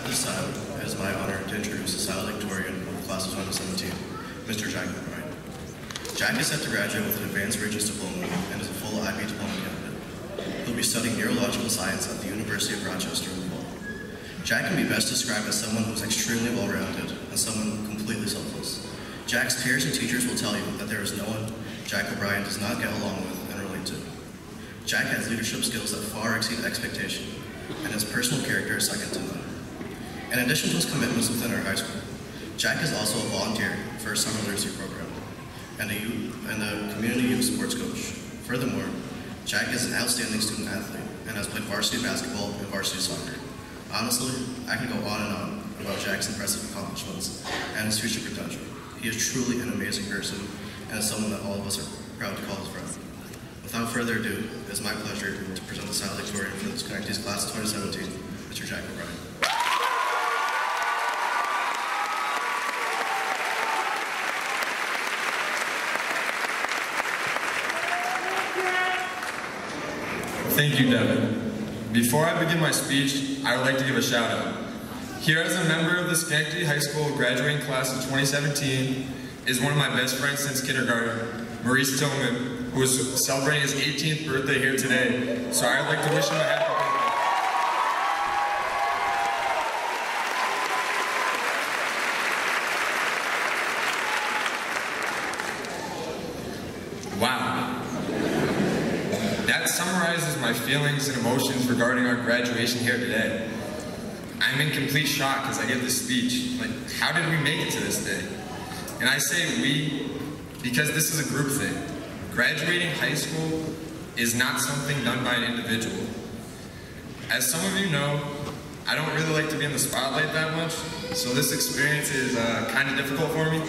This time, it is my honor to introduce the salutatorian of the class of 2017, Mr. Jack O'Brien. Jack is set to graduate with an advanced Regents diploma and is a full IB diploma candidate. He'll be studying neurological science at the University of Rochester in the fall. Jack can be best described as someone who is extremely well-rounded and someone completely selfless. Jack's peers and teachers will tell you that there is no one Jack O'Brien does not get along with and relate to. Jack has leadership skills that far exceed expectation, and his personal character is second to none. In addition to his commitments within our high school, Jack is also a volunteer for a summer literacy program and a community youth sports coach. Furthermore, Jack is an outstanding student athlete and has played varsity basketball and varsity soccer. Honestly, I can go on and on about Jack's impressive accomplishments and his future potential. He is truly an amazing person and is someone that all of us are proud to call his friend. Without further ado, it is my pleasure to present the salutatorian for the Schenectady class of 2017, Mr. Jack O'Brien. Thank you, Devin. Before I begin my speech, I would like to give a shout out. Here as a member of the Schenectady High School graduating class of 2017 is one of my best friends since kindergarten, Maurice Tillman, who is celebrating his 18th birthday here today. So I'd like to wish him a happy birthday. Wow. That summarizes my feelings and emotions regarding our graduation here today. I'm in complete shock as I give this speech. Like, how did we make it to this day? And I say we because this is a group thing. Graduating high school is not something done by an individual. As some of you know, I don't really like to be in the spotlight that much, so this experience is kind of difficult for me.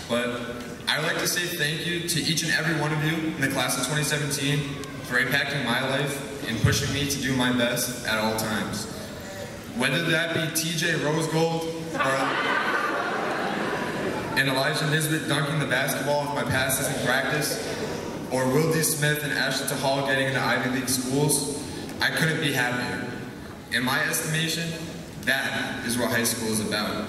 But I'd like to say thank you to each and every one of you in the class of 2017 for impacting my life and pushing me to do my best at all times. Whether that be TJ Rosegold and Elijah Nisbet dunking the basketball with my passes in practice, or Will D. Smith and Ashley Hall getting into Ivy League schools, I couldn't be happier. In my estimation, that is what high school is about.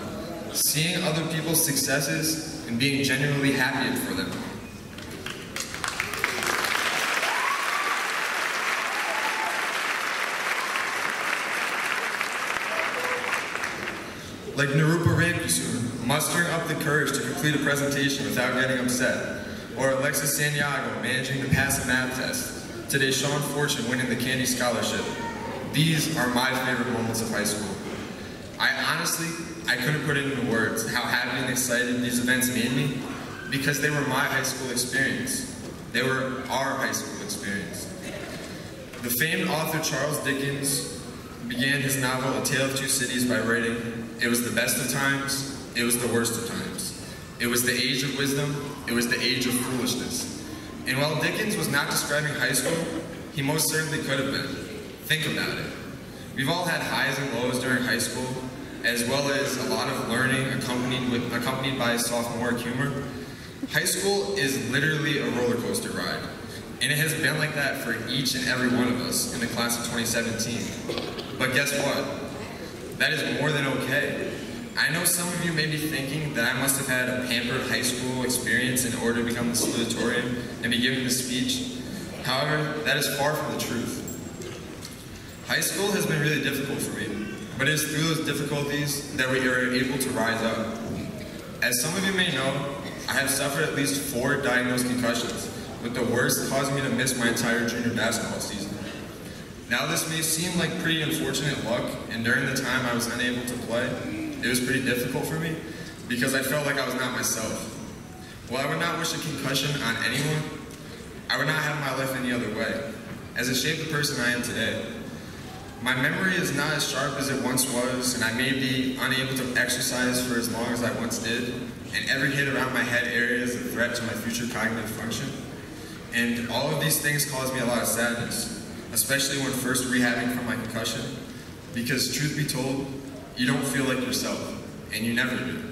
Seeing other people's successes and being genuinely happy for them. Like Nirupa Ramkissoon, mustering up the courage to complete a presentation without getting upset. Or Alexis Santiago managing to pass a math test. To Deshaun Fortune winning the Candy Scholarship. These are my favorite moments of high school. I couldn't put it into words how happy and excited these events made me because they were my high school experience. They were our high school experience. The famed author Charles Dickens began his novel A Tale of Two Cities by writing, "It was the best of times, it was the worst of times. It was the age of wisdom, it was the age of foolishness." And while Dickens was not describing high school, he most certainly could have been. Think about it. We've all had highs and lows during high school, as well as a lot of learning accompanied by sophomoric humor. High school is literally a roller coaster ride, and it has been like that for each and every one of us in the class of 2017. But guess what? That is more than okay. I know some of you may be thinking that I must have had a pampered high school experience in order to become the salutatorian and be giving this speech. However, that is far from the truth. High school has been really difficult for me, but it is through those difficulties that we are able to rise up. As some of you may know, I have suffered at least 4 diagnosed concussions, with the worst causing me to miss my entire junior basketball season. Now this may seem like pretty unfortunate luck, and during the time I was unable to play, it was pretty difficult for me because I felt like I was not myself. While I would not wish a concussion on anyone, I would not have my life any other way, as it shaped the person I am today. My memory is not as sharp as it once was, and I may be unable to exercise for as long as I once did, and every hit around my head area is a threat to my future cognitive function. And all of these things cause me a lot of sadness, especially when first rehabbing from my concussion, because truth be told, you don't feel like yourself, and you never do.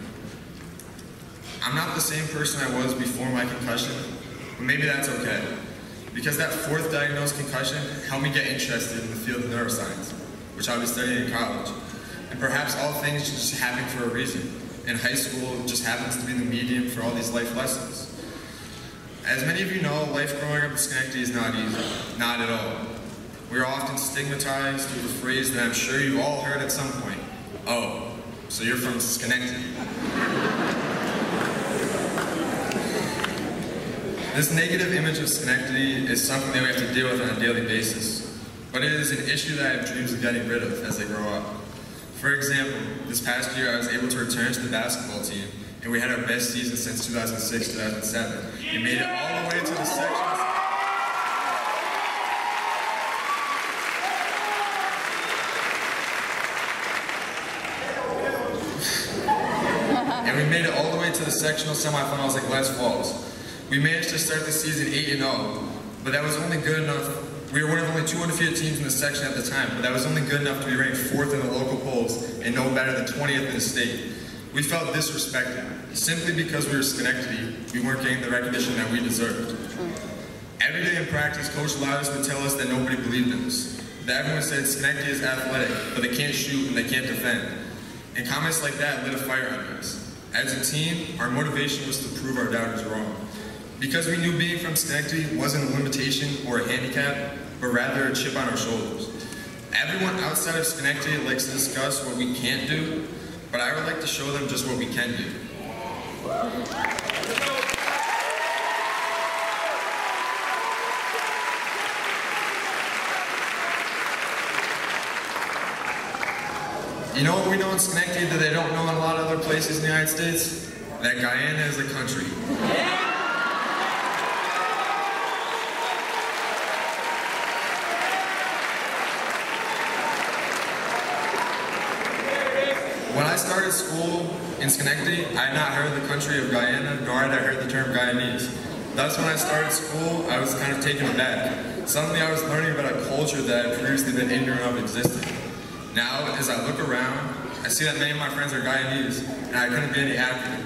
I'm not the same person I was before my concussion, but maybe that's okay. Because that 4th diagnosed concussion helped me get interested in the field of neuroscience, which I'll be studying in college. And perhaps all things just happen for a reason. And high school just happens to be the medium for all these life lessons. As many of you know, life growing up in Schenectady is not easy. Not at all. We are often stigmatized with a phrase that I'm sure you've all heard at some point. Oh, so you're from Schenectady. This negative image of Schenectady is something that we have to deal with on a daily basis. But it is an issue that I have dreams of getting rid of as I grow up. For example, this past year I was able to return to the basketball team, and we had our best season since 2006-2007. We made it all the way to the sections. And we made it all the way to the sectional semifinals at Glass Falls. We managed to start the season 8-0, but that was only good enough. We were one of only 2 undefeated teams in the section at the time, but that was only good enough to be ranked 4th in the local polls and no better than 20th in the state. We felt disrespected. Simply because we were Schenectady, we weren't getting the recognition that we deserved. Every day in practice, Coach Loudis would tell us that nobody believed in us. That everyone said Schenectady is athletic, but they can't shoot and they can't defend. And comments like that lit a fire under us. As a team, our motivation was to prove our doubters wrong. Because we knew being from Schenectady wasn't a limitation or a handicap, but rather a chip on our shoulders. Everyone outside of Schenectady likes to discuss what we can't do, but I would like to show them just what we can do. You know what we know in Schenectady that they don't know in a lot of other places in the United States? That Guyana is a country. When I started school in Schenectady, I had not heard of the country of Guyana, nor had I heard the term Guyanese. Thus, when I started school, I was kind of taken aback. Suddenly, I was learning about a culture that I had previously been ignorant of existed. Now, as I look around, I see that many of my friends are Guyanese, and I couldn't be any happier.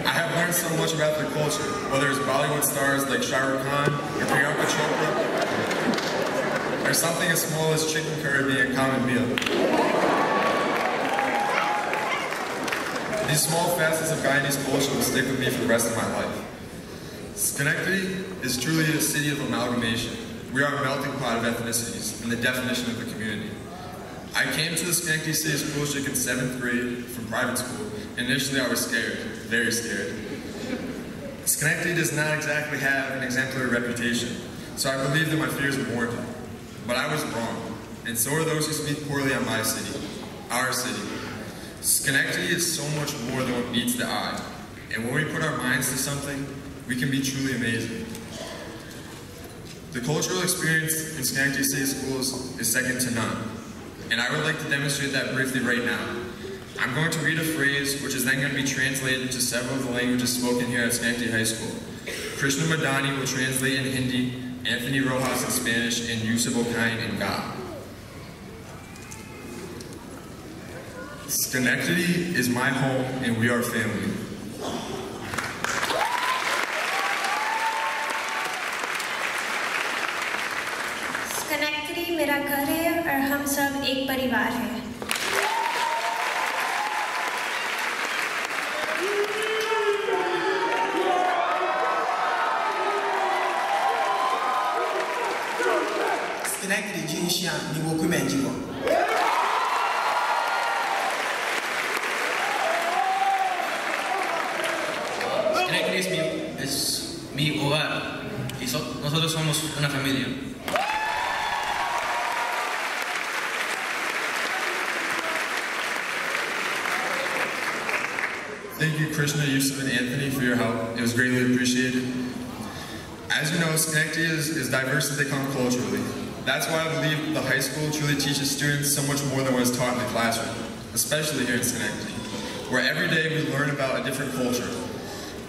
I have learned so much about their culture, whether it's Bollywood stars like Shah Rukh Khan or Priyanka Chopra, or something as small as chicken curry being a common meal. These small facets of Guyanese culture will stick with me for the rest of my life. Schenectady is truly a city of amalgamation. We are a melting pot of ethnicities and the definition of the community. I came to the Schenectady City School District in 7th grade from private school. Initially I was scared, very scared. Schenectady does not exactly have an exemplary reputation, so I believed that my fears were warranted. But I was wrong, and so are those who speak poorly on my city, our city. Schenectady is so much more than what meets the eye, and when we put our minds to something, we can be truly amazing. The cultural experience in Schenectady City Schools is second to none, and I would like to demonstrate that briefly right now. I'm going to read a phrase which is then going to be translated into several of the languages spoken here at Schenectady High School. Krishna Madani will translate in Hindi, Anthony Rojas in Spanish, and Yusuf Okain in Ga. Schenectady is my home and we are family. स्कैनेक्टडी मेरा घर है और हम सब एक परिवार हैं। Schenectady jinxia ni wo kui men jingo. Schenectady es mi hogar y nosotros somos una familia. Thank you, Krishna, Yusuf, and Anthony for your help. It was greatly appreciated. As you know, Schenectady is diverse as they come culturally. That's why I believe the high school truly teaches students so much more than what is taught in the classroom, especially here in Schenectady, where every day we learn about a different culture.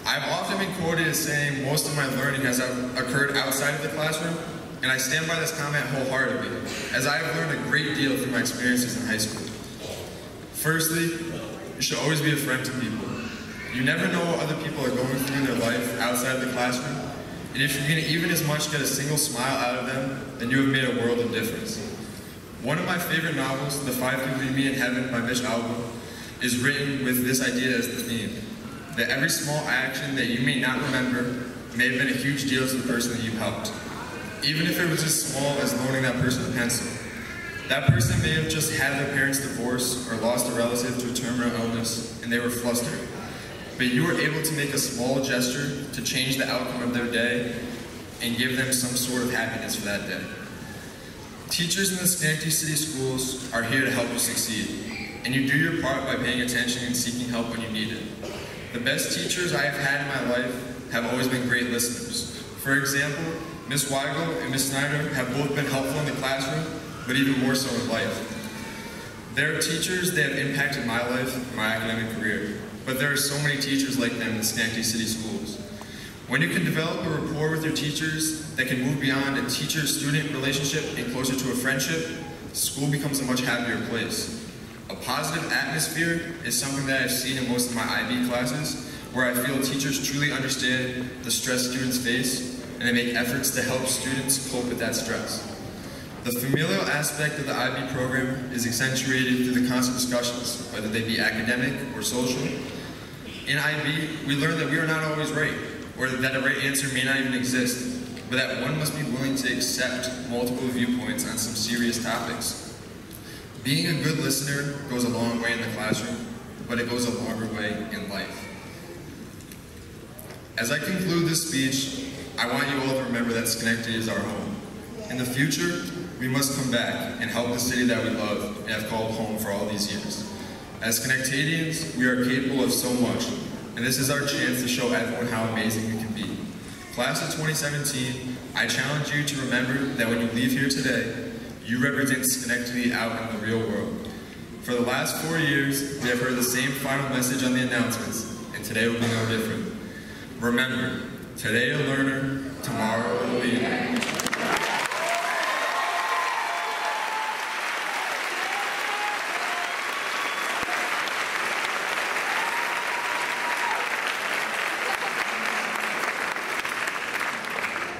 I've often been quoted as saying most of my learning has occurred outside of the classroom, and I stand by this comment wholeheartedly, as I have learned a great deal from my experiences in high school. Firstly, you should always be a friend to people. You never know what other people are going through in their life outside of the classroom, and if you can even as much get a single smile out of them, then you have made a world of difference. One of my favorite novels, The Five Who Leave Me in Heaven by Mitch Albom, is written with this idea as the theme, that every small action that you may not remember may have been a huge deal to the person that you helped. Even if it was as small as loaning that person a pencil. That person may have just had their parents divorce or lost a relative to a terminal illness and they were flustered. But you were able to make a small gesture to change the outcome of their day and give them some sort of happiness for that day. Teachers in the Schenectady City Schools are here to help you succeed, and you do your part by paying attention and seeking help when you need it. The best teachers I have had in my life have always been great listeners. For example, Ms. Weigel and Ms. Snyder have both been helpful in the classroom, but even more so in life. There are teachers that have impacted my life and my academic career, but there are so many teachers like them in the Schenectady City Schools. When you can develop a rapport with your teachers that can move beyond a teacher-student relationship and closer to a friendship, school becomes a much happier place. A positive atmosphere is something that I've seen in most of my IB classes, where I feel teachers truly understand the stress students face, and they make efforts to help students cope with that stress. The familial aspect of the IB program is accentuated through the constant discussions, whether they be academic or social. In IB, we learn that we are not always right, or that a right answer may not even exist, but that one must be willing to accept multiple viewpoints on some serious topics. Being a good listener goes a long way in the classroom, but it goes a longer way in life. As I conclude this speech, I want you all to remember that Schenectady is our home. In the future, we must come back and help the city that we love and have called home for all these years. As Schenectadians, we are capable of so much, and this is our chance to show everyone how amazing we can be. Class of 2017, I challenge you to remember that when you leave here today, you represent Schenectady out in the real world. For the last 4 years, we have heard the same final message on the announcements, and today will be no different. Remember, today a learner, tomorrow a leader.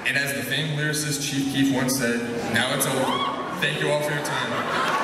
And as the famed lyricist Chief Keef once said, now it's over. Thank you all for your time.